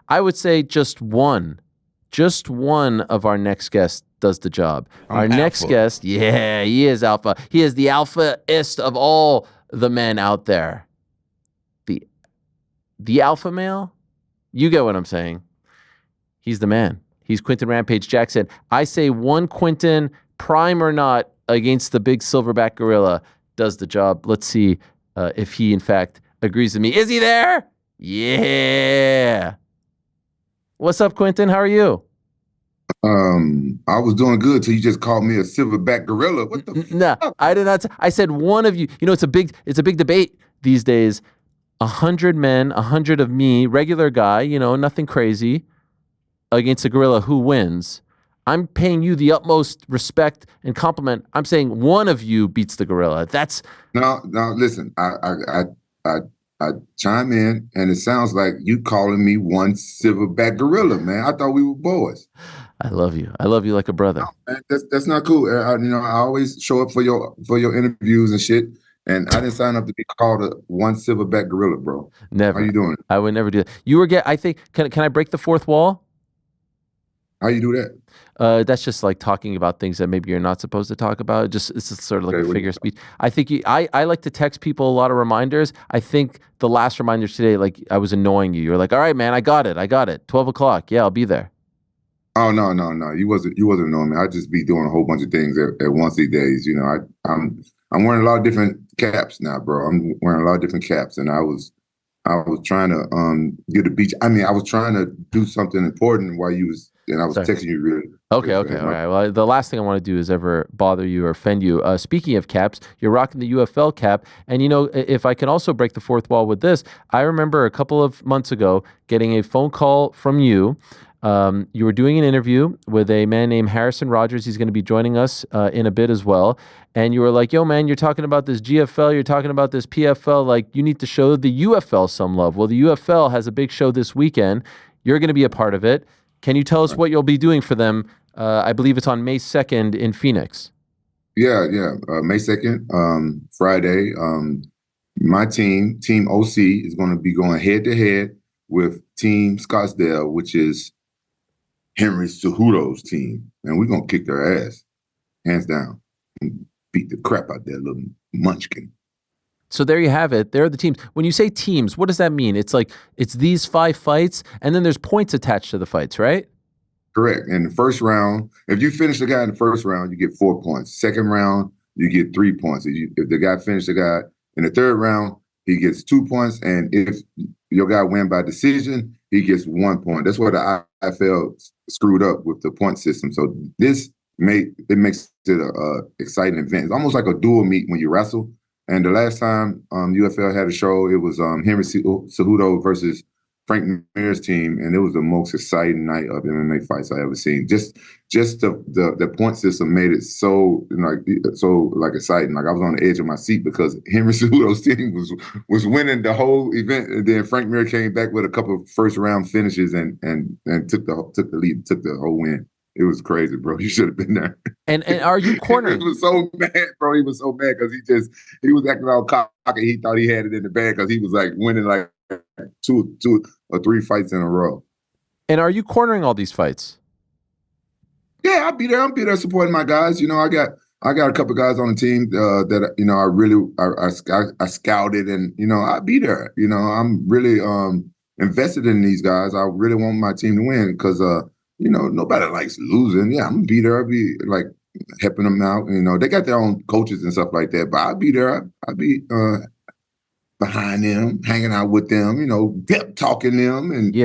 I would say just one of our next guests does the job. Our next guest, he is alpha. He is the alpha-ist of all the men out there. The alpha male? You get what I'm saying. He's the man. He's Quinton Rampage Jackson. I say one Quinton, prime or not, against the big silverback gorilla, does the job. Let's see if he, in fact, agrees with me. Is he there? Yeah. What's up, Quinton? How are you? I was doing good till you just called me a silverback gorilla. What the No, fuck? I did not. I said one of you. You know, it's a big debate these days. 100 men, 100 of me, regular guy, you know, nothing crazy, against a gorilla. Who wins? I'm paying you the utmost respect and compliment. I'm saying one of you beats the gorilla. That's No. Listen, I chime in, and it sounds like you calling me one silverback gorilla, man. I thought we were boys. I love you. I love you like a brother. No, man, that's not cool. I always show up for your interviews and shit, and I didn't sign up to be called a one silverback gorilla, bro. Never. How you doing? I would never do that. You were I think. Can I break the fourth wall? How you do that? That's just like talking about things that maybe you're not supposed to talk about. It's just sort of like a figure of speech. I think I like to text people a lot of reminders. I think the last reminders today, like I was annoying you. You're like, all right, man, I got it. 12 o'clock. Yeah, I'll be there. Oh no. You wasn't annoying me. I just be doing a whole bunch of things at once these days. You know, I'm wearing a lot of different caps now, bro. I'm wearing a lot of different caps, and I was trying to get a beach. I mean, I was trying to do something important while you was, and I was texting you really. Okay. All right. Well, the last thing I want to do is ever bother you or offend you. Speaking of caps, you're rocking the UFL cap. And, you know, if I can also break the fourth wall with this, I remember a couple of months ago getting a phone call from you. You were doing an interview with a man named Harrison Rogers. He's going to be joining us in a bit as well. And you were like, yo, man, you're talking about this GFL, you're talking about this PFL. Like, you need to show the UFL some love. Well, the UFL has a big show this weekend. You're going to be a part of it. Can you tell us what you'll be doing for them? I believe it's on May 2nd in Phoenix. Yeah. May 2nd, Friday. My team OC, is going to be going head to head with Team Scottsdale, which is Henry Cejudo's team. And we're going to kick their ass, hands down, and beat the crap out that little munchkin. So there you have it. There are the teams. When you say teams, what does that mean? It's like, it's these 5 fights, and then there's points attached to the fights, right? Correct. In the first round, if you finish the guy in the first round, you get 4 points. Second round, you get 3 points. If the guy finished the guy in the third round, he gets 2 points. And if your guy win by decision, he gets 1 point. That's what the IFL screwed up with the point system. So this makes it a exciting event. It's almost like a dual meet when you wrestle. And the last time UFL had a show, it was Henry Cejudo versus Frank Mir's team, and it was the most exciting night of MMA fights I ever seen. Just the point system made it so exciting. Like I was on the edge of my seat because Henry Cejudo's team was winning the whole event, and then Frank Mir came back with a couple of first round finishes and took the lead, took the whole win. It was crazy, bro. You should have been there. And are you cornering? He was so mad, bro. He was so mad because he was acting all cocky. He thought he had it in the bag because he was like winning like two or 3 fights in a row. And are you cornering all these fights? Yeah, I'll be there. I'll be there supporting my guys. You know, I got a couple of guys on the team that you know I scouted, and you know I'll be there. You know, I'm really invested in these guys. I really want my team to win because you know, nobody likes losing. Yeah, I'm gonna be there. I'll be like helping them out. You know, they got their own coaches and stuff like that, but I'll be there. I'll be behind them, hanging out with them, you know, pep talking them, and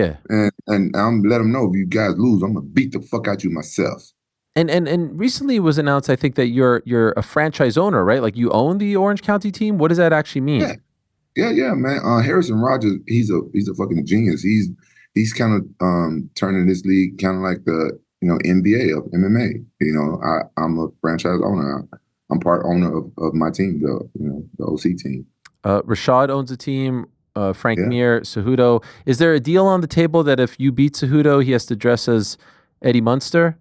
I'm let them know if you guys lose, I'm gonna beat the fuck out you myself. And recently it was announced, I think, that you're a franchise owner, right? Like you own the Orange County team. What does that actually mean? Yeah, man. Harrison Rogers, he's a fucking genius. He's kind of turning this league kind of like the NBA of MMA. You know, I'm a franchise owner. I'm part owner of my team, the OC team. Rashad owns a team. Frank Mir, Cejudo. Is there a deal on the table that if you beat Cejudo, he has to dress as Eddie Munster?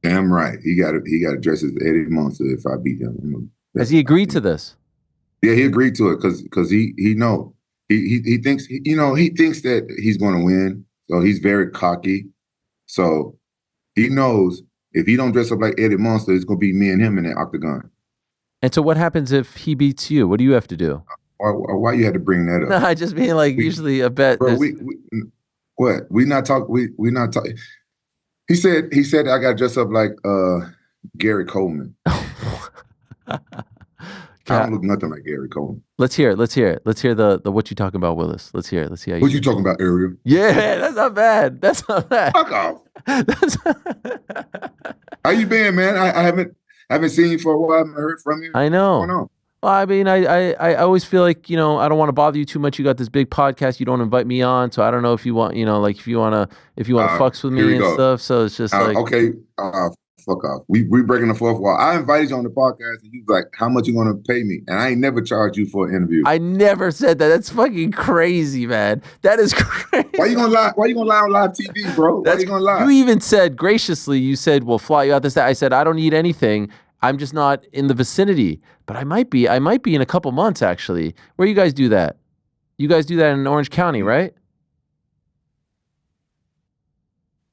Damn right. He got to dress as Eddie Munster if I beat him. Has he agreed to this? Yeah, he agreed to it because he thinks he thinks that he's going to win. So he's very cocky. So he knows if he don't dress up like Eddie Monster, it's gonna be me and him in the octagon. And so what happens if he beats you? What do you have to do? Why you had to bring that No, up? I just mean like usually a bet. Bro, what? We not talk. We not talk. He said I got to dress up like Gary Coleman. I don't look nothing like Gary Coleman. Let's hear it. Let's hear the what you talking about, Willis. Let's hear it. Let's see how What you talking about, Ariel? Yeah, that's not bad. That's not bad. Fuck off. How you been, man? I haven't seen you for a while. I haven't heard from you. I know. What's going on? Well, I mean, I always feel like, I don't want to bother you too much. You got this big podcast. You don't invite me on. So I don't know if you want, like if you want to fucks with me and stuff. So it's just like. Okay. Fuck off. We breaking the fourth wall. I invited you on the podcast and you was like, how much you going to pay me? And I ain't never charged you for an interview. I never said that. That's fucking crazy, man. That is crazy. Why you gonna lie? Why you gonna lie on live TV, bro? Why you gonna lie? You even said graciously, you said, we'll fly you out this, that. I said, I don't need anything. I'm just not in the vicinity, but I might be in a couple months, actually. Where you guys do that? You guys do that in Orange County, right?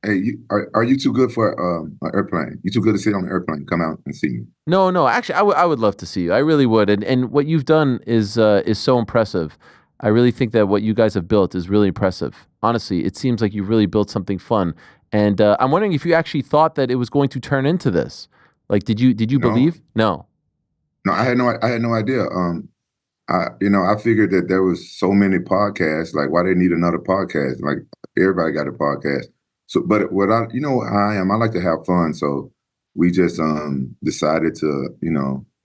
Hey, are you too good for an airplane? You too good to sit on an airplane? Come out and see me. No. Actually, I would love to see you. I really would. And what you've done is so impressive. I really think that what you guys have built is really impressive. Honestly, it seems like you've really built something fun. And I'm wondering if you actually thought that it was going to turn into this. Like, did you believe? No. No, I had no idea. I figured that there was so many podcasts. Like, why they need another podcast? Like, everybody got a podcast. So, but how I am. I like to have fun. So we just decided to,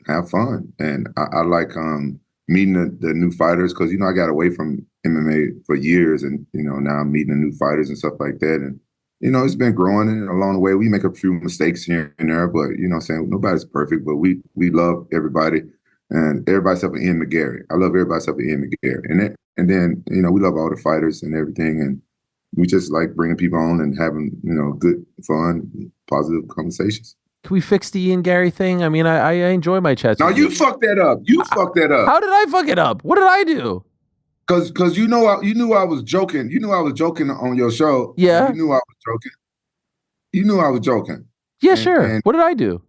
have fun. And I like meeting the new fighters because, I got away from MMA for years. And, now I'm meeting the new fighters and stuff like that. And, it's been growing and along the way. We make a few mistakes here and there, but, saying nobody's perfect. But we love everybody. And everybody except for Ian McGarry. I love everybody except for Ian McGarry. And then, we love all the fighters and everything. And we just like bringing people on and having, good, fun, positive conversations. Can we fix the Ian Gary thing? I mean, I enjoy my chats. No, you fucked that up. Fucked that up. How did I fuck it up? What did I do? Because you knew I was joking. You knew I was joking on your show. Yeah. You knew I was joking. You knew I was joking. Yeah, sure. What did I do?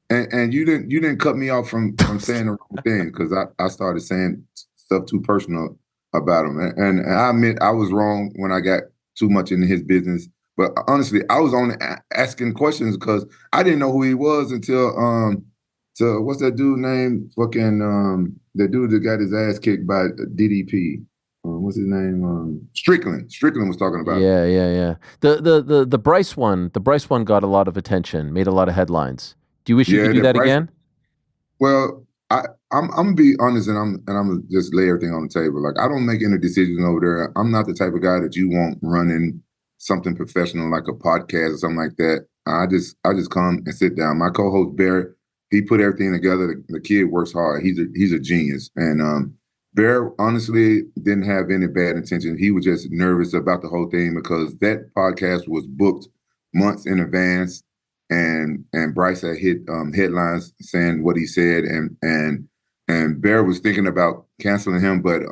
And you didn't cut me off from saying the wrong thing because I started saying stuff too personal about him. And I admit I was wrong when I got too much into his business. But honestly, I was only asking questions because I didn't know who he was until what's that dude name? Fucking the dude that got his ass kicked by DDP. What's his name? Strickland. Strickland was talking about. Yeah. The Bryce one. The Bryce one got a lot of attention, made a lot of headlines. Do you wish you could do that again? Well, I'm gonna be honest, and I'm gonna just lay everything on the table. Like, I don't make any decisions over there. I'm not the type of guy that you want running something professional like a podcast or something like that. I just come and sit down. My co-host Barrett, he put everything together. The kid works hard. He's a genius. And Barrett honestly didn't have any bad intention. He was just nervous about the whole thing because that podcast was booked months in advance. And Bryce had hit headlines saying what he said, and Bear was thinking about canceling him, but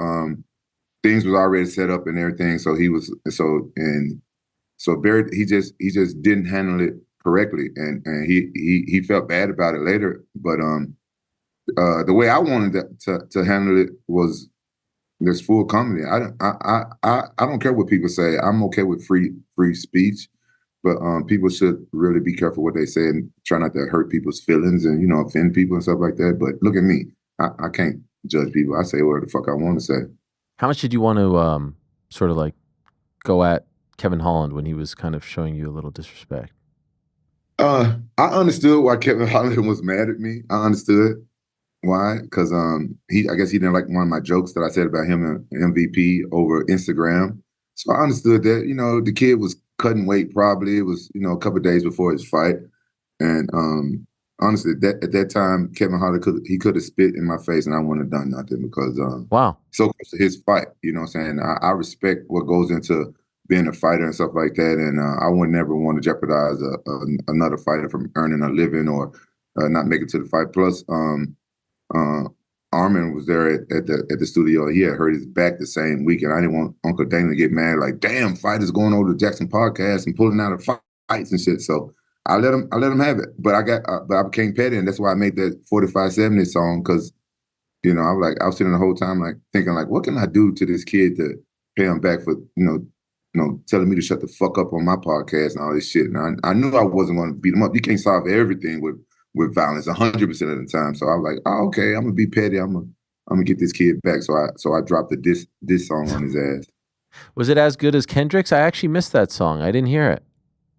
things was already set up and everything. So Bear he just didn't handle it correctly, and he felt bad about it later. But the way I wanted to handle it was this full comedy. I don't care what people say. I'm okay with free speech. But people should really be careful what they say and try not to hurt people's feelings and, offend people and stuff like that. But look at me. I can't judge people. I say whatever the fuck I want to say. How much did you want to sort of like go at Kevin Holland when he was kind of showing you a little disrespect? I understood why Kevin Holland was mad at me. I understood why. Because I guess he didn't like one of my jokes that I said about him and MVP over Instagram. So I understood that, the kid was cutting weight probably. It was, a couple of days before his fight. And honestly, at that time, Kevin Holland could have spit in my face and I wouldn't have done nothing because wow, so close to his fight, what I'm saying? I respect what goes into being a fighter and stuff like that. And I would never want to jeopardize another fighter from earning a living or not making it to the fight. Plus, Armin was there at the studio. He had hurt his back the same week, and I didn't want Uncle Dana to get mad. Like, damn, fighters going over to Jackson podcast and pulling out of fights and shit. So I let him have it. But I became petty, and that's why I made that 4570 song, because I was sitting the whole time like thinking like, what can I do to this kid to pay him back for telling me to shut the fuck up on my podcast and all this shit. And I knew I wasn't going to beat him up. You can't solve everything with violence 100% of the time. So I was like, oh, okay, I'm gonna be petty. I'm gonna get this kid back. So I dropped the diss song on his ass. Was it as good as Kendrick's? I actually missed that song. I didn't hear it.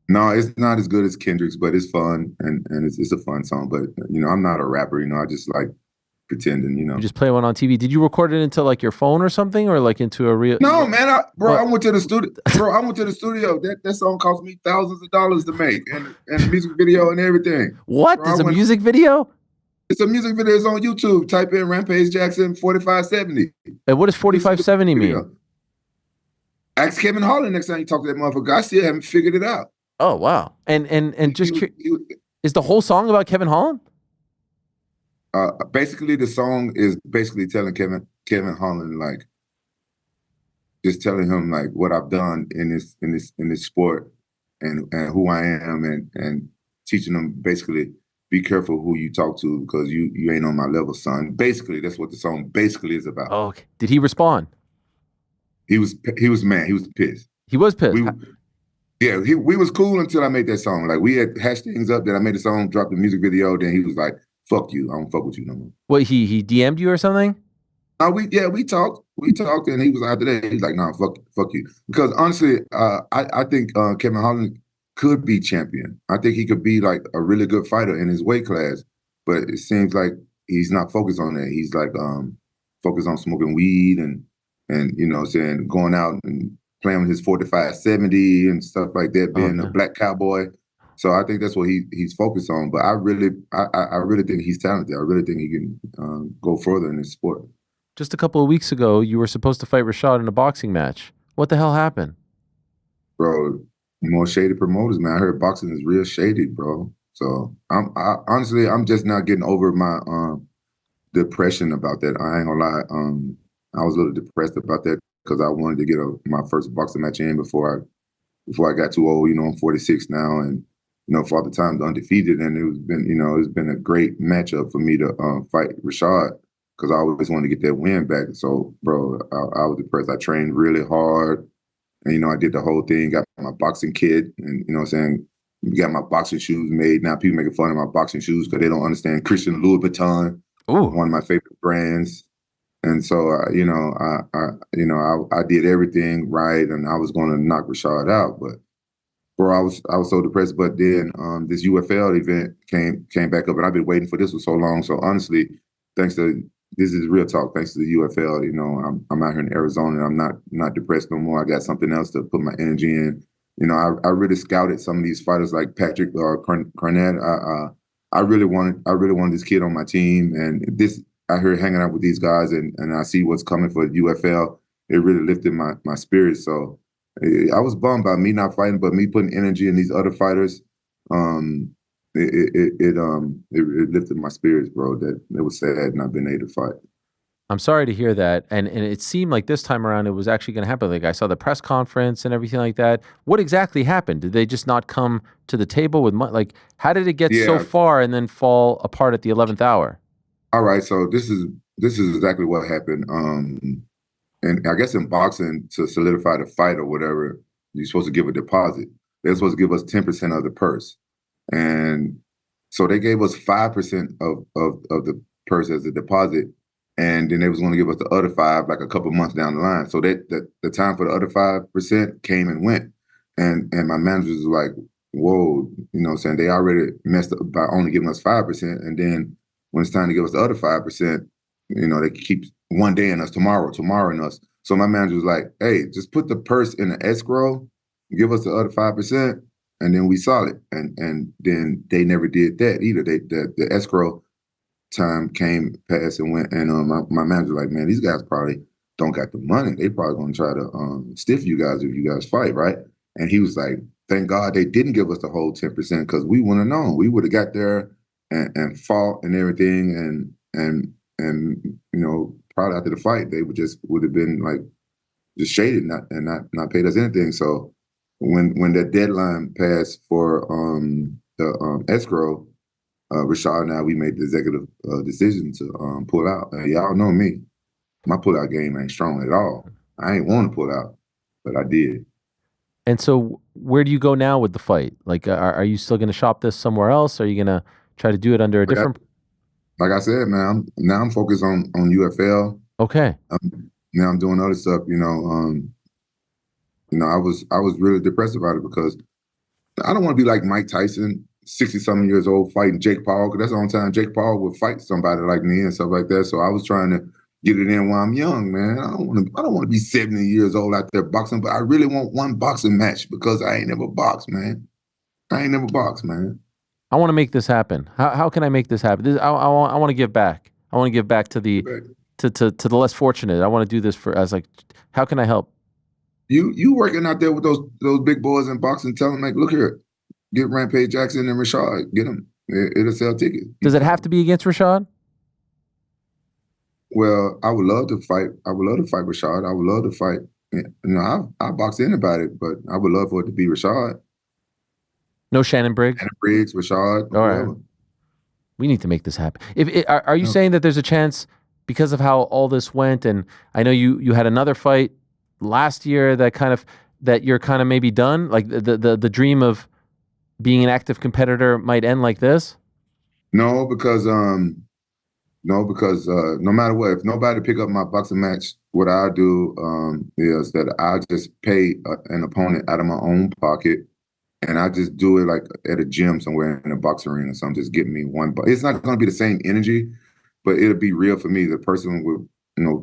No, it's not as good as Kendrick's, but it's fun and it's a fun song. But I'm not a rapper. I just like pretending. You just play one on TV. Did you record it into like your phone or something, or like into a real? No, man, I went to the studio. I went to the studio. That song cost me thousands of dollars to make, and a music video and everything. What? It's a music video? It's a music video. It's on YouTube. Type in Rampage Jackson 4570. And what does 4570 mean? Ask Kevin Holland next time you talk to that motherfucker. I still haven't figured it out. Oh wow! And is the whole song about Kevin Holland? Basically, the song is basically telling Kevin Holland, like, just telling him like what I've done in this sport and who I am, and teaching him basically, be careful who you talk to because you ain't on my level, son. Basically, that's what the song basically is about. Oh, okay. Did he respond? He was mad. He was pissed. He was pissed. We was cool until I made that song. Like, we had hashed things up. Then I made the song, dropped the music video. Then he was like, "Fuck you! I don't fuck with you no more." What, he DM'd you or something? We talked. And he was after that. He's like, "Nah, fuck you." Because honestly, I think Kevin Holland could be champion. I think he could be like a really good fighter in his weight class. But it seems like he's not focused on that. He's like focused on smoking weed and going out and playing with his 4570 and stuff like that, being a black cowboy. So I think that's what he's focused on. But I really think he's talented. I really think he can go further in this sport. Just a couple of weeks ago, you were supposed to fight Rashad in a boxing match. What the hell happened? Bro, more shady promoters, man. I heard boxing is real shady, bro. So honestly, I'm just not getting over my depression about that. I ain't gonna lie. I was a little depressed about that because I wanted to get my first boxing match in before I got too old. I'm 46 now, and for all the time undefeated, and it's been a great matchup for me to fight Rashad because I always wanted to get that win back. So, bro, I was depressed. I trained really hard, and I did the whole thing. Got my boxing kit, and got my boxing shoes made. Now people making fun of my boxing shoes because they don't understand Christian Louis Vuitton, one of my favorite brands. And so, I did everything right, and I was going to knock Rashad out. But, bro, I was so depressed. But then this UFL event came back up, and I've been waiting for this for so long. So honestly, this is real talk. Thanks to the UFL, I'm out here in Arizona, and I'm not depressed no more. I got something else to put my energy in. I really scouted some of these fighters like Patrick Carnett. I really wanted this kid on my team, and this. I heard hanging out with these guys and I see what's coming for the UFL. It really lifted my spirits. So I was bummed by me not fighting, but me putting energy in these other fighters. It lifted my spirits, bro. That it was sad not being able to fight. I'm sorry to hear that. And it seemed like this time around it was actually going to happen. Like I saw the press conference and everything like that. What exactly happened? Did they just not come to the table with money? Like, how did it get so far and then fall apart at the 11th hour? All right, so this is exactly what happened. And I guess in boxing, to solidify the fight or whatever, you're supposed to give a deposit. They're supposed to give us 10% of the purse, and so they gave us 5% of the purse as a deposit, and then they was going to give us the other 5 like a couple months down the line. So that the time for the other 5% came and went, and my manager was like, "Whoa," saying they already messed up by only giving us 5%, and then when it's time to give us the other 5%, they keep one day in us, tomorrow in us. So my manager was like, "Hey, just put the purse in the escrow, give us the other 5%, and then we solid." And then they never did that either. The escrow time came, passed, and went. And my manager was like, "Man, these guys probably don't got the money. They probably gonna try to stiff you guys if you guys fight, right?" And he was like, "Thank God they didn't give us the whole 10% because we wouldn't have known. We would have got there and fought and everything and probably after the fight, they would have been like just shaded and not paid us anything. So when that deadline passed for the escrow, Rashad and I, we made the executive decision to pull out. Y'all know me. My pullout game ain't strong at all. I ain't want to pull out, but I did. And so where do you go now with the fight? Like, are you still going to shop this somewhere else? Are you going to try to do it under a different... Like I said, man, I'm focused on UFL. Okay. Now I'm doing other stuff, I was really depressed about it because I don't want to be like Mike Tyson, 60-something years old, fighting Jake Paul, because that's the only time Jake Paul would fight somebody like me and stuff like that. So I was trying to get it in while I'm young, man. I don't want to be 70 years old out there boxing, but I really want one boxing match because I ain't never boxed, man. I want to make this happen. How can I make this happen? I want to give back. I want to give back to the less fortunate. I want to do this how can I help? You working out there with those big boys in boxing, tell them, like, look here, get Rampage Jackson and Rashad, get them. It'll sell tickets. Does it have to be against Rashad? Well, I would love to fight. I would love to fight Rashad. I would love to fight. I box anybody, but I would love for it to be Rashad. No Shannon Briggs? Shannon Briggs, Rashad. All right. We need to make this happen. Are you saying that there's a chance, because of how all this went, and I know you had another fight last year that you're kind of maybe done? Like the dream of being an active competitor might end like this? No, because no matter what, if nobody pick up my boxing match, what I do is that I just pay an opponent out of my own pocket, and I just do it like at a gym somewhere in a box arena. So I'm just getting me one. But it's not going to be the same energy, but it'll be real for me. The person will,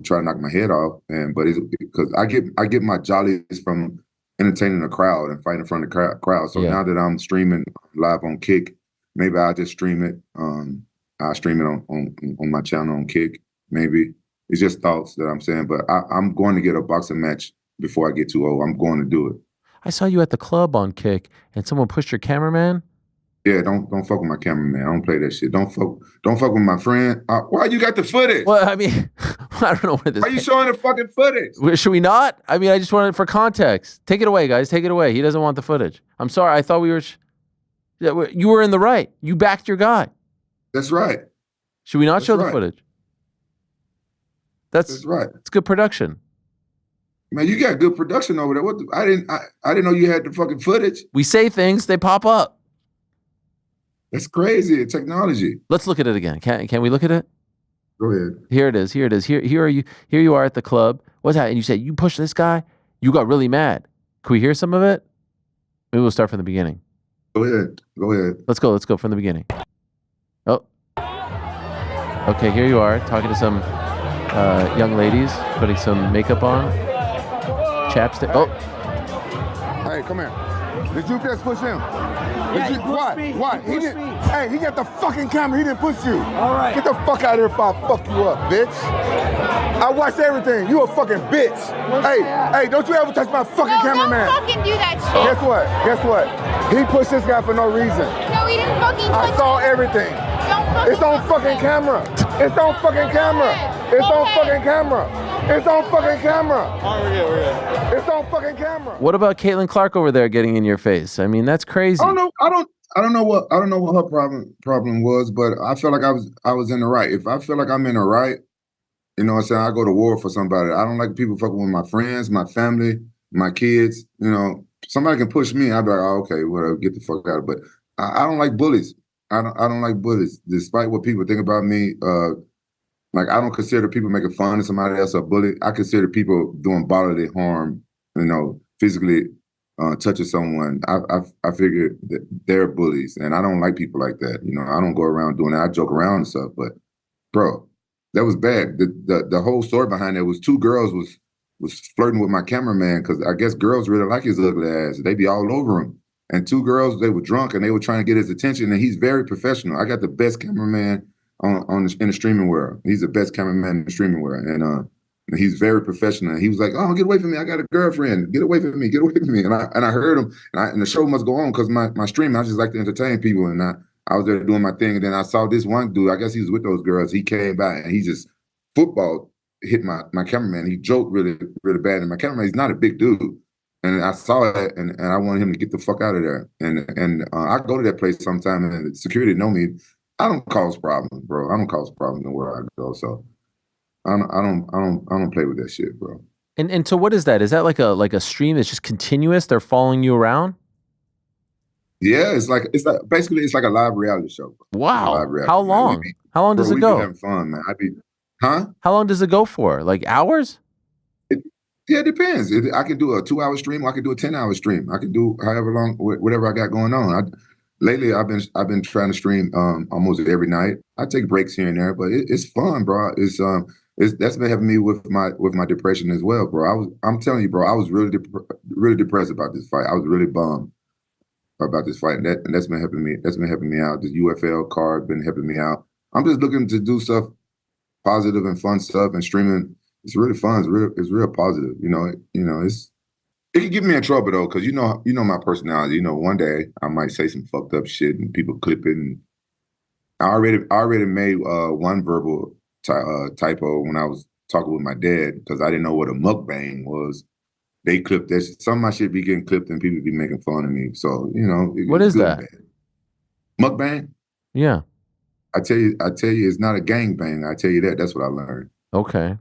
try to knock my head off, but it's because I get my jollies from entertaining a crowd and fighting in front of the crowd. So now that I'm streaming live on Kick, maybe I'll just stream it. I'll stream it on my channel on Kick. Maybe it's just thoughts that I'm saying, but I'm going to get a boxing match before I get too old. I'm going to do it. I saw you at the club on Kick, and someone pushed your cameraman. Yeah, don't fuck with my cameraman. I don't play that shit. Don't fuck with my friend. Why you got the footage? Well, I mean, I don't know where this. Why you showing the fucking footage? Should we not? I mean, I just wanted it for context. Take it away, guys. Take it away. He doesn't want the footage. I'm sorry. I thought we were. You were in the right. You backed your guy. That's right. Should we not show the footage? That's right. It's good production. Man, you got good production over there. I didn't know you had the fucking footage. We say things, they pop up. That's crazy. Technology. Let's look at it again. Can we look at it? Go ahead. Here it is. Here you are at the club. What's that? And you said you pushed this guy. You got really mad. Can we hear some of it? Maybe we'll start from the beginning. Go ahead. Let's go from the beginning. Oh. Okay, here you are talking to some young ladies, putting some makeup on. Chapstick. Oh. Hey, come here. Did you just push him? Yeah, he pushed me. Why? He pushed me. Hey, he got the fucking camera. He didn't push you. All right. Get the fuck out of here before I fuck you up, bitch. I watched everything. You a fucking bitch. Hey, don't you ever touch my fucking cameraman. Don't fucking do that shit. Guess what? He pushed this guy for no reason. No, he didn't fucking touch I saw everything. It's on fucking camera. It's on fucking camera. It's on fucking camera. It's on fucking camera. All right, we're good. It's on fucking camera. What about Caitlin Clark over there getting in your face? I mean, that's crazy. I don't know what her problem was, but I felt like I was in the right. If I feel like I'm in the right, you know what I'm saying, I go to war for somebody. I don't like people fucking with my friends, my family, my kids. Somebody can push me. I'd be like, oh, okay, whatever, get the fuck out. But I don't like bullies. I don't like bullies. Despite what people think about me, like, I don't consider people making fun of somebody else a bully. I consider people doing bodily harm, physically touching someone. I figure that they're bullies, and I don't like people like that. I don't go around doing that. I joke around and stuff, but bro, that was bad. The whole story behind it was two girls was flirting with my cameraman because I guess girls really like his ugly ass. They be all over him. And two girls, they were drunk and they were trying to get his attention. And he's very professional. I got the best cameraman in the streaming world. He's the best cameraman in the streaming world. And he's very professional. He was like, oh, get away from me. I got a girlfriend. Get away from me. Get away from me. And I heard him. And the show must go on because my stream, I just like to entertain people. And I was there doing my thing, and then I saw this one dude. I guess he was with those girls. He came back and he just football hit my cameraman. He joked really, really bad. And my cameraman, he's not a big dude. And I saw it, and I wanted him to get the fuck out of there. And I go to that place sometime, and the security know me. I don't cause problems, bro. I don't cause problems where I go. So I don't play with that shit, bro. And so what is that? Is that like a stream that's just continuous? They're following you around? Yeah, it's like basically it's like a live reality show. Bro. Wow. Reality, how long? How long does it go? We be having fun, man. Huh? How long does it go for? Like hours? It depends. I can do a 2-hour stream, or I can do a 10-hour stream. I can do however long, whatever I got going on. Lately, I've been trying to stream almost every night. I take breaks here and there, but it's fun, bro. That's been helping me with my depression as well, bro. I'm telling you, bro, I was really depressed about this fight. I was really bummed about this fight, and that's been helping me. That's been helping me out. The UFL card been helping me out. I'm just looking to do stuff positive and fun stuff, and streaming. It's really fun. It's real positive. It can get me in trouble though, because you know my personality. One day I might say some fucked up shit and people clip it. And I already made one verbal typo when I was talking with my dad, because I didn't know what a mukbang was. They clipped this. Some of my shit be getting clipped and people be making fun of me. So what is that? Mukbang? Yeah. I tell you, it's not a gangbang. I tell you that. That's what I learned. Okay.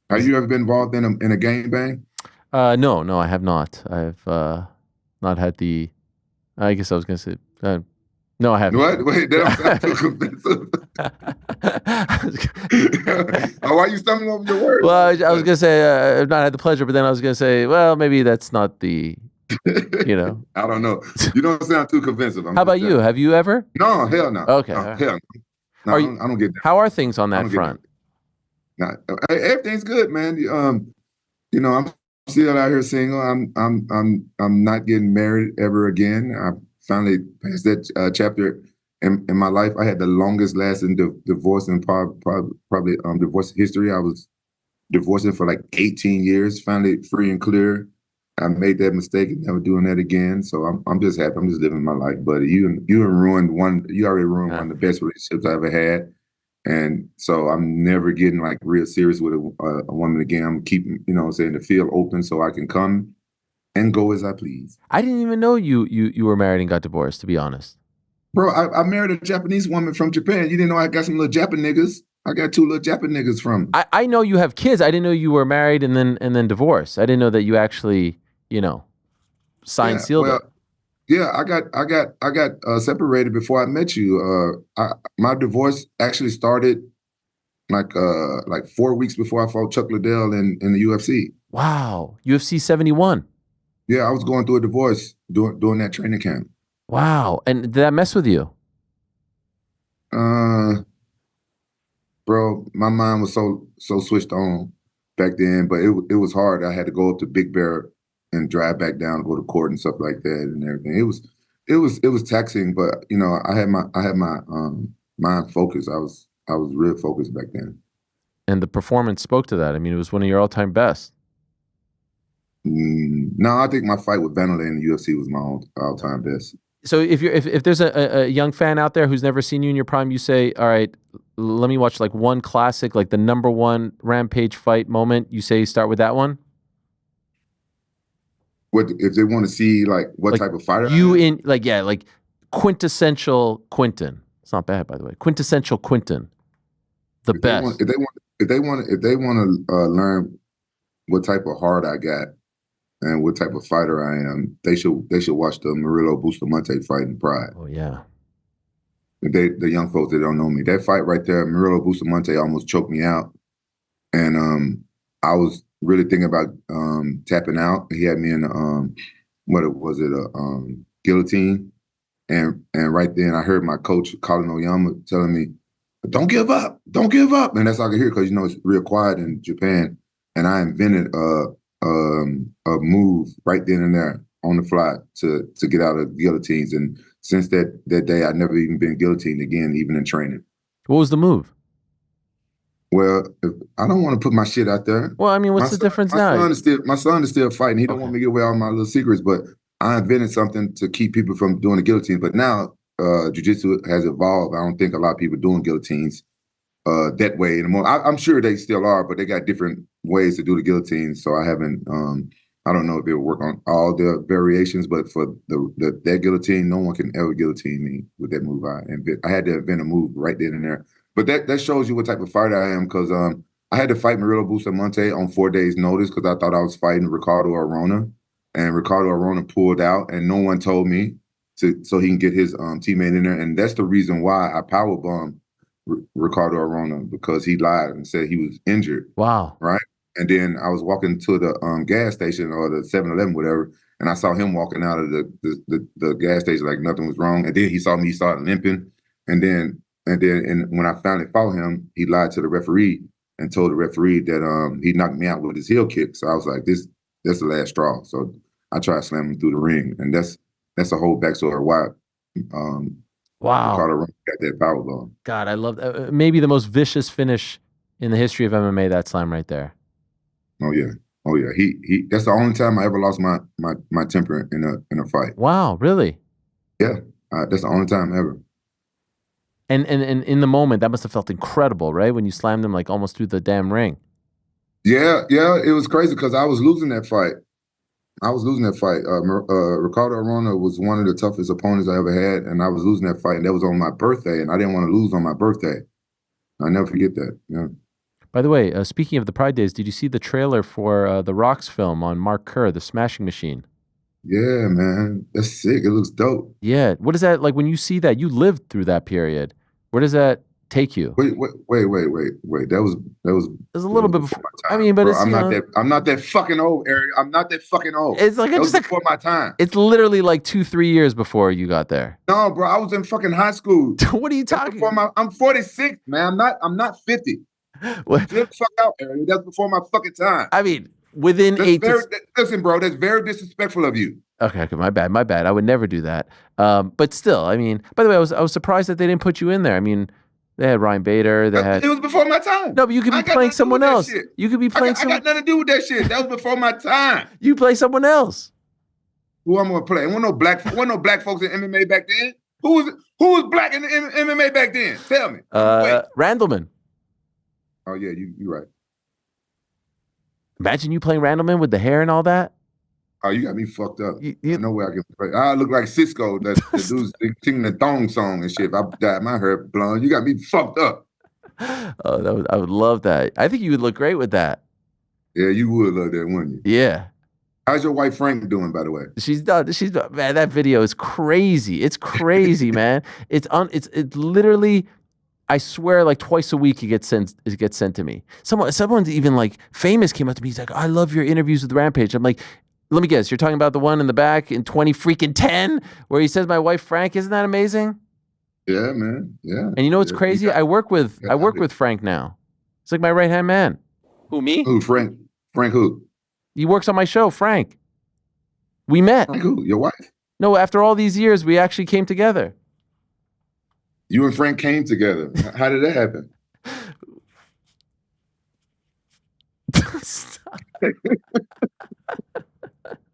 Have you ever been involved in a gangbang? No, I have not. I've not had the. I guess I was gonna say. No, I haven't. What? Wait, that don't sound too convincing. Why are you stumbling over your words? Well, I was gonna say I've not had the pleasure, but then I was gonna say, well, maybe that's not the. I don't know. You don't sound too convincing. How about you? Have you ever? No, hell no. Okay, no, hell no. No, I don't get that. How are things on that front? Everything's good, man. I'm still out here single. I'm not getting married ever again. I finally passed that chapter in my life. I had the longest lasting divorce in probably divorce history. I was divorcing for like 18 years. Finally free and clear. I made that mistake and never doing that again. So I'm just happy. I'm just living my life, buddy. You already ruined one of the best relationships I ever had. And so I'm never getting like real serious with a woman again. I'm keeping, the field open so I can come and go as I please. I didn't even know you were married and got divorced, to be honest. Bro, I married a Japanese woman from Japan. You didn't know I got some little Japan niggas? I got 2 little Japan niggas from. I know you have kids. I didn't know you were married and then divorced. I didn't know that you actually, signed sealed it. Yeah, I got separated before I met you. My divorce actually started like 4 weeks before I fought Chuck Liddell in the UFC. Wow, UFC 71. Yeah, I was going through a divorce during that training camp. Wow, and did that mess with you? Bro, my mind was so switched on back then, but it was hard. I had to go up to Big Bear and drive back down to go to court and stuff like that and everything. It was taxing, but I had my mind focused. I was real focused back then. And the performance spoke to that. I mean, it was one of your all-time best. No, I think my fight with Vanderlei in the UFC was my all-time best. So if there's a young fan out there who's never seen you in your prime, you say, all right, let me watch like one classic, like the #1 Rampage fight moment. You say start with that one. What if they want to see like what type of fighter? Like quintessential Quinton. It's not bad, by the way. Quintessential Quinton. The best. If they want to learn what type of heart I got and what type of fighter I am, they should watch the Murillo Bustamante fight in Pride. Oh yeah. The young folks that don't know me, that fight right there, Murillo Bustamante almost choked me out, and I was really thinking about tapping out. He had me in a guillotine, and right then I heard my coach Colin Oyama telling me, "Don't give up, don't give up," and that's all I could hear because it's real quiet in Japan. And I invented a move right then and there on the fly to get out of guillotines. And since that day, I've never even been guillotined again, even in training. What was the move? Well, I don't want to put my shit out there. Well, I mean, what's the difference now? My son is still fighting. He don't want me to give away all my little secrets, but I invented something to keep people from doing the guillotine. But now jiu-jitsu has evolved. I don't think a lot of people doing guillotines that way anymore. I'm sure they still are, but they got different ways to do the guillotine. So I haven't. I don't know if it'll work on all the variations, but for that guillotine, no one can ever guillotine me with that move. I had to invent a move right then and there. But that shows you what type of fighter I am, because I had to fight Murilo Bustamante on 4 days' notice because I thought I was fighting Ricardo Arona, and Ricardo Arona pulled out, and no one told me so he can get his teammate in there, and that's the reason why I powerbombed Ricardo Arona, because he lied and said he was injured. Wow. Right. And then I was walking to the gas station or the 7-Eleven, whatever, and I saw him walking out of the gas station like nothing was wrong. And then he saw me, he started limping. And when I finally fought him, he lied to the referee and told the referee that he knocked me out with his heel kick. So I was like, that's the last straw. So I tried to slam him through the ring, and that's a whole backstory why wow, Ricardo got that powerbomb. God, I love that. Maybe the most vicious finish in the history of MMA. That slam right there. Oh yeah. He. That's the only time I ever lost my temper in a fight. Wow, really? Yeah, that's the only time ever. And in the moment, that must have felt incredible, right? When you slammed him like almost through the damn ring. Yeah, it was crazy because I was losing that fight. Ricardo Arona was one of the toughest opponents I ever had, and I was losing that fight, and that was on my birthday, and I didn't want to lose on my birthday. I'll never forget that. Yeah. By the way, speaking of the Pride Days, did you see the trailer for the ROASTS film on Mark Kerr, The Smashing Machine? Yeah, man. That's sick. It looks dope. Yeah. What is that like when you see that? You lived through that period. Where does that take you? Wait. That was a little bit before my time. I mean, but bro, it's I'm not that fucking old, Ariel. I'm not that fucking old. It's like that was before my time. It's literally like 2-3 years before you got there. No, bro, I was in fucking high school. What are you talking about? I'm 46, man. I'm not 50. What? Get the fuck out, Ariel. That's before my fucking time. I mean, within listen, bro, that's very disrespectful of you. Okay, my bad. I would never do that. But still, I mean, by the way, I was surprised that they didn't put you in there. I mean, they had Ryan Bader. It was before my time. No, but you could be playing someone else. You could be playing I got nothing to do with that shit. That was before my time. You play someone else. Who I'm gonna play? Wasn't no black folks in MMA back then. Who was black in the MMA back then? Tell me. Randleman. Oh yeah, you're right. Imagine you playing Randleman with the hair and all that. Oh, you got me fucked up. No way I can play. I look like Cisco, the dude's singing the thong song and shit. If I dyed my hair blonde, you got me fucked up. Oh, I would love that. I think you would look great with that. Yeah, you would love that, wouldn't you? Yeah. How's your wife Frank doing, by the way? She's done. Man, that video is crazy. It's crazy, man. It's literally, I swear, like twice a week it gets sent to me. Someone's even like famous came up to me. He's like, I love your interviews with Rampage. I'm like, let me guess, you're talking about the one in the back in 2010 where he says my wife Frank. Isn't that amazing? Yeah, man. Yeah. And you know what's crazy? I work with Frank now. It's like my right hand man. Who, me? Who, Frank? Frank who? He works on my show, Frank. We met. Frank who? Your wife? No, after all these years, we actually came together. You and Frank came together. How did that happen?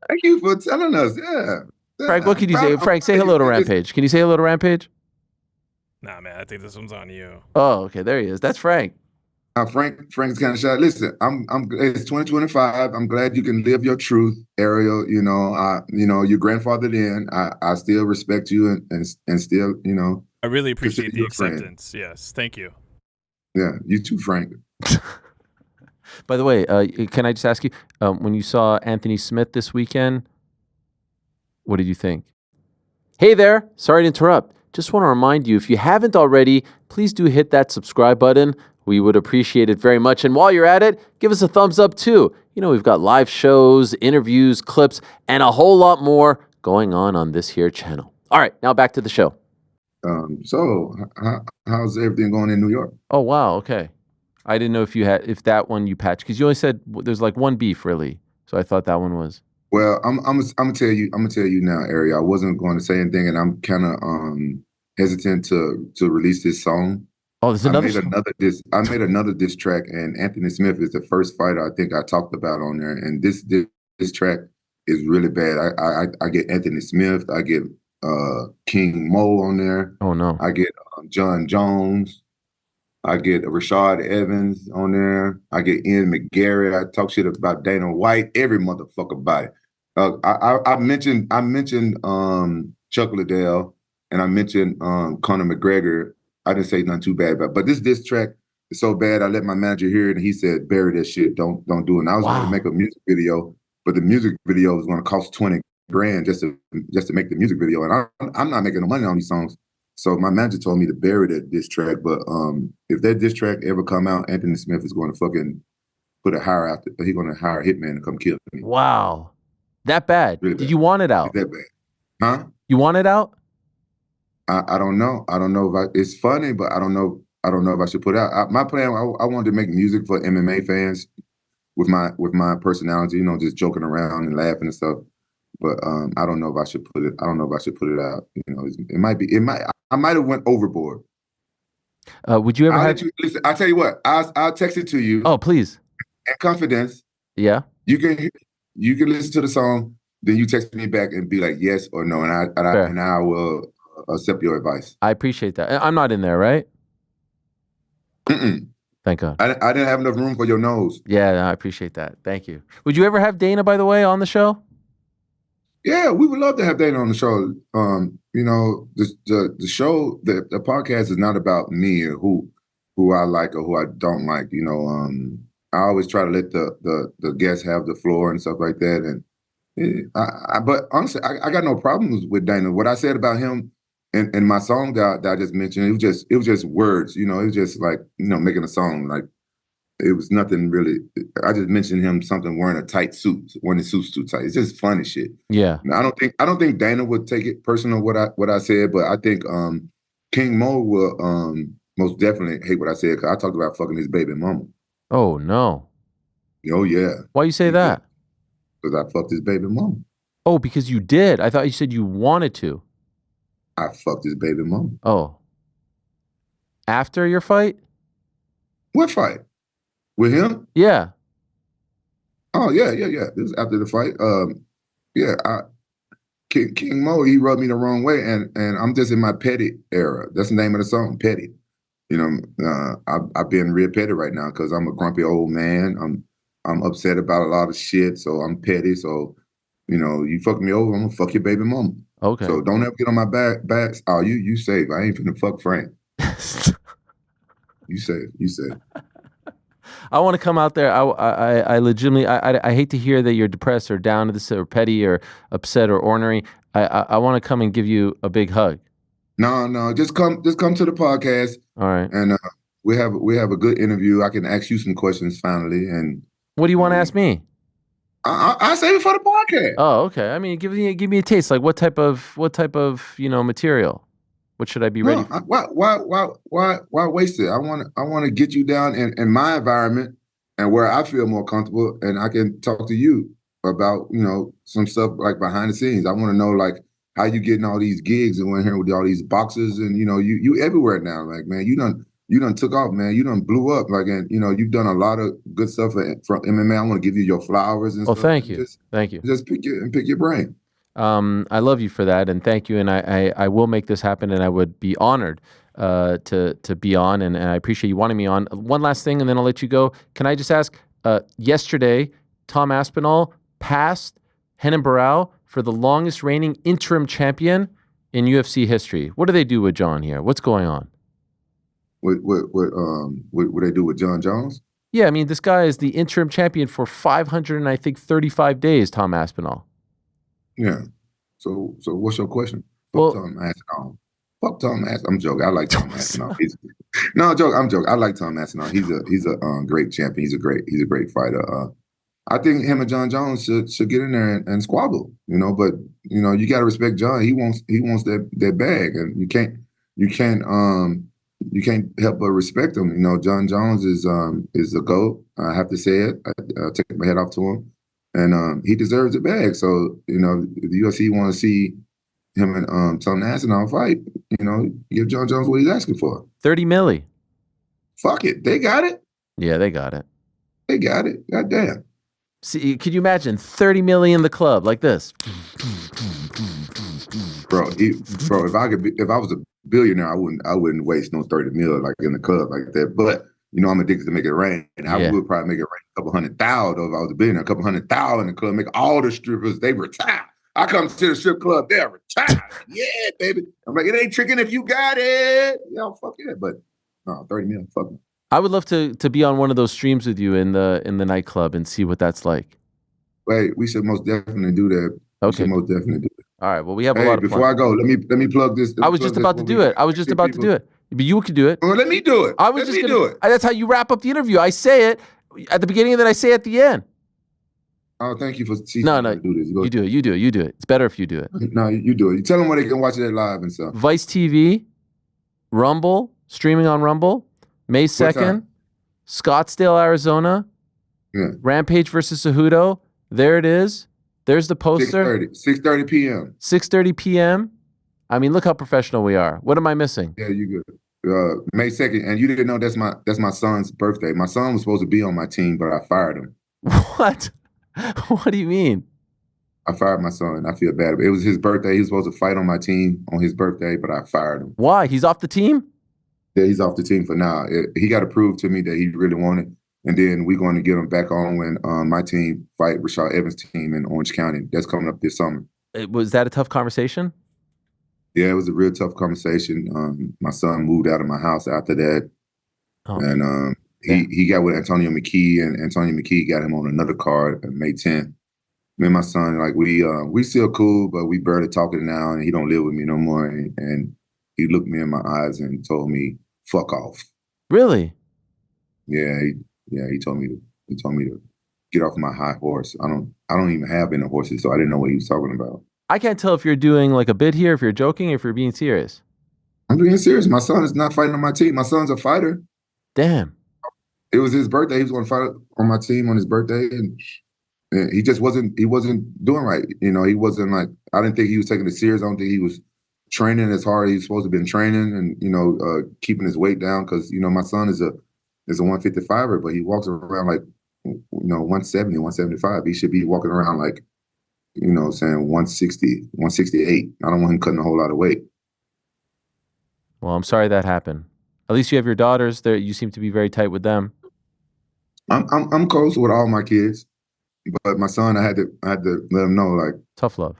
Thank you for telling us. Yeah. Frank, what can you say? Frank, say hello to Rampage. Can you say hello to Rampage? Nah, man, I think this one's on you. Oh, okay, there he is. That's Frank. Frank's kind of shy. Listen, it's 2025. I'm glad you can live your truth, Ariel. You know, your grandfather then. I still respect you and still, you know. I really appreciate the acceptance. Yes, thank you. Yeah, you too, Frank. By the way, can I just ask you, when you saw Anthony Smith this weekend, what did you think? Hey there, sorry to interrupt. Just want to remind you, if you haven't already, please do hit that subscribe button. We would appreciate it very much. And while you're at it, give us a thumbs up too. You know, we've got live shows, interviews, clips, and a whole lot more going on this here channel. All right, now back to the show. So how's everything going in New York? Oh, wow. Okay. I didn't know if that one you patched, because you only said there's like one beef really. So I thought that one was. Well, I'm gonna tell you now, Ariel. I wasn't going to say anything, and I'm kind of hesitant to release this song. Oh, there's another. I made another diss track, and Anthony Smith is the first fighter I think I talked about on there, and this track is really bad. I get Anthony Smith, I get King Mo on there. Oh no. I get John Jones. I get Rashad Evans on there. I get Ian McGarry. I talk shit about Dana White. Every motherfucker about it. I mentioned Chuck Liddell and I mentioned Conor McGregor. I didn't say nothing too bad about it. But this diss track is so bad. I let my manager hear it and he said, "Bury that shit. Don't do it." And I was going to make a music video, but the music video was going to cost $20,000 just to make the music video, and I'm not making no money on these songs. So my manager told me to bury that diss track. But if that diss track ever come out, Anthony Smith is going to fucking put a hire out. He's going to hire a hitman to come kill me. Wow, that bad? Really Did you want it out? It's that bad, huh? You want it out? I don't know. I don't know if it's funny, but I don't know. I don't know if I should put it out. My plan, I wanted to make music for MMA fans with my personality, you know, just joking around and laughing and stuff. But I don't know if I should put it. I don't know if I should put it out. You know, it might be. It might. I might have went overboard. Would you ever listen? I'll tell you what. I'll text it to you. Oh, please. In confidence. Yeah. You can listen to the song. Then you text me back and be like yes or no, and I will accept your advice. I appreciate that. I'm not in there, right? Mm-mm. Thank God. I didn't have enough room for your nose. Yeah, no, I appreciate that. Thank you. Would you ever have Dana, by the way, on the show? Yeah, we would love to have Dana on the show. You know, the show, the podcast is not about me or who I like or who I don't like. You know, I always try to let the guests have the floor and stuff like that. And but honestly, I got no problems with Dana. What I said about him in my song that I just mentioned, it was just words. You know, it was just like, you know, making a song. Like it was nothing really. I just mentioned him something wearing a tight suit, wearing his suit's too tight. It's just funny shit. Yeah. Now, I don't think Dana would take it personal what I said, but I think King Mo will most definitely hate what I said because I talked about fucking his baby mama. Oh no. Oh yeah. Why you say that? Because I fucked his baby mama. Oh, because you did. I thought you said you wanted to. I fucked his baby mama. Oh. After your fight? What fight? With him? Yeah. Oh yeah. This was after the fight. King Mo, he rubbed me the wrong way, and I'm just in my petty era. That's the name of the song, Petty. You know, I've been real petty right now because I'm a grumpy old man. I'm upset about a lot of shit, so I'm petty. So, you know, you fuck me over, I'm gonna fuck your baby mama. Okay. So don't ever get on my back. Oh, you safe. I ain't finna fuck Frank. You safe. I want to come out there. I legitimately, I hate to hear that you're depressed or down to this or petty or upset or ornery. I want to come and give you a big hug. No, just come to the podcast. All right. And we have a good interview. I can ask you some questions finally. And what do you want to ask me? I save it for the podcast. Oh, okay. I mean, give me a taste. Like what type of material? What should I be ready for? Why waste it? I want to get you down in my environment and where I feel more comfortable, and I can talk to you about, you know, some stuff like behind the scenes. I want to know like how you getting all these gigs and we're here with all these boxes, and you know, you everywhere now. Like, man, you done took off, man. You done blew up. Like, and you know, you've done a lot of good stuff from MMA. I want to give you your flowers and stuff. Oh, thank you. Thank you. Just pick your brain. I love you for that, and thank you. And I will make this happen, and I would be honored to be on, and I appreciate you wanting me on. One last thing, and then I'll let you go. Can I just ask? Yesterday, Tom Aspinall passed Renan Barão for the longest reigning interim champion in UFC history. What do they do with John here? What's going on? What they do with John Jones? Yeah, I mean, this guy is the interim champion for 535 days. Tom Aspinall. Yeah. So what's your question? Well, Tom Aspinall. Fuck Tom Aspinall. I'm joking. I like Tom Aspinall. I'm joking. I like Tom Aspinall. He's a great champion. He's a great fighter. I think him and John Jones should get in there and squabble. You know, but you know, you got to respect John. He wants that bag, and you can't help but respect him. You know, John Jones is a GOAT. I have to say it. I take my head off to him. And he deserves the bag. So, you know, if the UFC want to see him and Tom Aspinall fight, you know, give John Jones what he's asking for. 30 milli. Fuck it. They got it. Yeah, they got it. They got it. Goddamn. See, could you imagine 30 million in the club like this? Bro, if I was a billionaire, I wouldn't waste no 30 mil like in the club like that. But you know, I'm addicted to make it rain, and I would probably make it rain a couple $100,000 if I was a billionaire. A couple $100,000 in the club, make all the strippers they retire. I come to the strip club, they're retired. Yeah, baby. I'm like, it ain't tricking if you got it. Yeah, fuck yeah. But no, 30 mil, fuck me. I would love to be on one of those streams with you in the nightclub and see what that's like. Wait, we should most definitely do that. Okay. We should most definitely do it. All right. Well, we have a lot of before I go, let me plug this. I was just about to do it. I was just about to do it. But you could do it. Well, let me do it. I was just gonna do it. That's how you wrap up the interview. I say it at the beginning and then I say it at the end. Oh, thank you for teaching me to do this. You do it. You do it. You do it. It's better if you do it. No, you do it. You tell them where they can watch it live and stuff. Vice TV, Rumble, streaming on Rumble, May 2nd, Scottsdale, Arizona. Yeah. Rampage versus Cejudo. There it is. There's the poster. 6:30 p.m. 6:30 p.m. I mean, look how professional we are. What am I missing? Yeah, you good. May 2nd, and you didn't know that's my son's birthday. My son was supposed to be on my team, but I fired him. What? What do you mean? I fired my son. I feel bad. It was his birthday. He was supposed to fight on my team on his birthday, but I fired him. Why? He's off the team? Yeah, he's off the team for now. He got to prove to me that he really wanted. And then we're going to get him back on when my team fight Rashad Evans' team in Orange County. That's coming up this summer. Was that a tough conversation? Yeah, it was a real tough conversation. My son moved out of my house after that. And he got with Antonio McKee, and Antonio McKee got him on another card on May 10th. Me and my son, like we still cool, but we barely talking now, and he don't live with me no more. And he looked me in my eyes and told me, "Fuck off." Really? Yeah, he told me to get off my high horse. I don't even have any horses, so I didn't know what he was talking about. I can't tell if you're doing like a bit here, if you're joking, if you're being serious. I'm being serious. My son is not fighting on my team. My son's a fighter. Damn. It was his birthday. He was going to fight on my team on his birthday, and he just wasn't doing right. You know, he wasn't like, I didn't think he was taking it serious. I don't think he was training as hard as he's supposed to have been training, and, you know, keeping his weight down. Because, you know, my son is a 155er, but he walks around like, you know, 170, 175. He should be walking around like, you know, saying 160, 168. I don't want him cutting a whole lot of weight. Well, I'm sorry that happened. At least you have your daughters. There, you seem to be very tight with them. I'm close with all my kids, but my son, I had to let him know, like, tough love.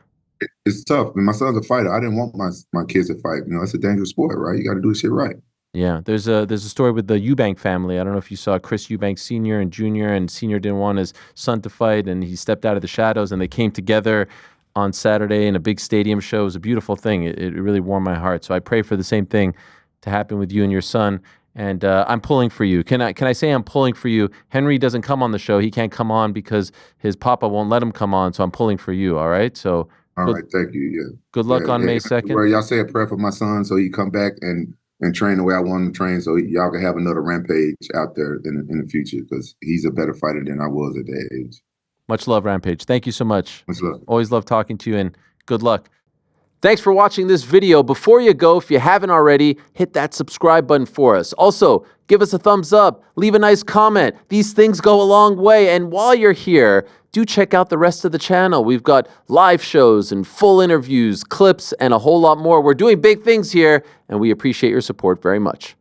It's tough. And my son's a fighter. I didn't want my kids to fight. You know, it's a dangerous sport, right? You got to do shit right. Yeah, there's a story with the Eubank family. I don't know if you saw Chris Eubank Sr. and Jr., and Sr. didn't want his son to fight, and he stepped out of the shadows, and they came together on Saturday in a big stadium show. It was a beautiful thing. It really warmed my heart. So I pray for the same thing to happen with you and your son. And I'm pulling for you. Can I say I'm pulling for you? Henry doesn't come on the show. He can't come on because his papa won't let him come on. So I'm pulling for you. All right. So all right. Thank you. Yeah. Good luck on May 2nd. Where y'all say a prayer for my son so he come back and train the way I want him to train, so y'all can have another Rampage out there in the future, because he's a better fighter than I was at that age. Much love, Rampage. Thank you so much. Much love. Always love talking to you, and good luck. Thanks for watching this video. Before you go, if you haven't already, hit that subscribe button for us. Also, give us a thumbs up, leave a nice comment. These things go a long way. And while you're here, do check out the rest of the channel. We've got live shows and full interviews, clips, and a whole lot more. We're doing big things here, and we appreciate your support very much.